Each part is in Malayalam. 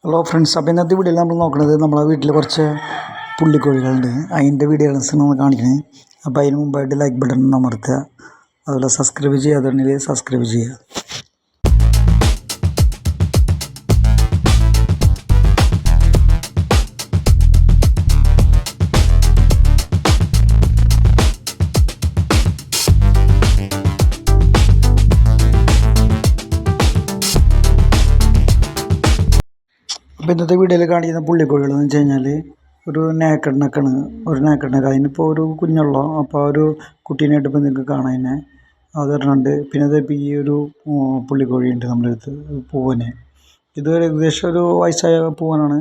ഹലോ ഫ്രണ്ട്സ്, അപ്പോൾ ഇന്നത്തെ വീഡിയോയിൽ നമ്മൾ നോക്കുന്നത് നമ്മളെ വീട്ടിൽ കുറച്ച് പുള്ളിക്കോഴികളുണ്ട്. അതിൻ്റെ വീഡിയോസ് നമ്മൾ കാണിക്കുന്നത്. അപ്പോൾ അതിന് മുമ്പായിട്ട് ലൈക്ക് ബട്ടൺ അമർത്തുക, അതുപോലെ സബ്സ്ക്രൈബ് ചെയ്യാതുണ്ടെങ്കിൽ സബ്സ്ക്രൈബ് ചെയ്യുക. അപ്പോൾ ഇന്നത്തെ വീഡിയോയിൽ കാണിക്കുന്ന പുള്ളിക്കോഴികളെന്ന് വെച്ച് കഴിഞ്ഞാൽ ഒരു നേക്കണ്ണക്കാണ്. ഒരു നേക്കണ്ണക്ക അതിനിപ്പോൾ ഒരു കുഞ്ഞുള്ള, അപ്പോൾ ഒരു കുട്ടീനായിട്ട് ഇപ്പോൾ നിങ്ങൾക്ക് കാണാൻ തന്നെ അതൊരെണ്ണമുണ്ട്. പിന്നെ അതിപ്പോൾ ഈ ഒരു പുള്ളിക്കോഴിയുണ്ട് നമ്മുടെ അടുത്ത്, പൂവന്. ഇത് ഏകദേശം ഒരു വയസ്സായ പൂവനാണ്.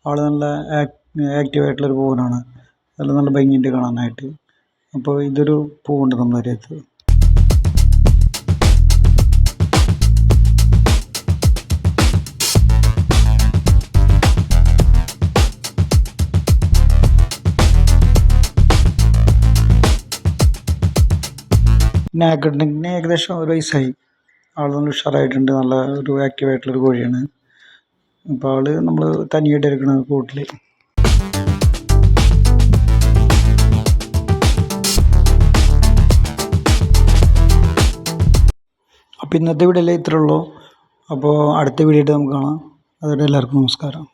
ആൾ നല്ല ആക്റ്റീവായിട്ടുള്ളൊരു പൂവനാണ്. നല്ല ഭംഗിയുണ്ട് കാണാനായിട്ട്. അപ്പോൾ ഇതൊരു പൂവുണ്ട് നമ്മുടെ അടുത്ത്. നാഗഡിന് ഏകദേശം ഒരു വയസ്സായി. ആൾ നല്ല ഉഷാറായിട്ടുണ്ട്. നല്ല ഒരു ആക്റ്റീവായിട്ടുള്ളൊരു കോഴിയാണ്. അപ്പോൾ ആൾ നമ്മൾ തനിയായിട്ട് ഇരിക്കുന്നത് കൂട്ടിൽ. അപ്പോൾ ഇന്നത്തെ വീഡിയോയിൽ ഇത്രേ ഉള്ളൂ. അപ്പോൾ അടുത്ത വീഡിയോ ആയിട്ട് നമുക്ക് കാണാം. അതുവരെ എല്ലാവർക്കും നമസ്കാരം.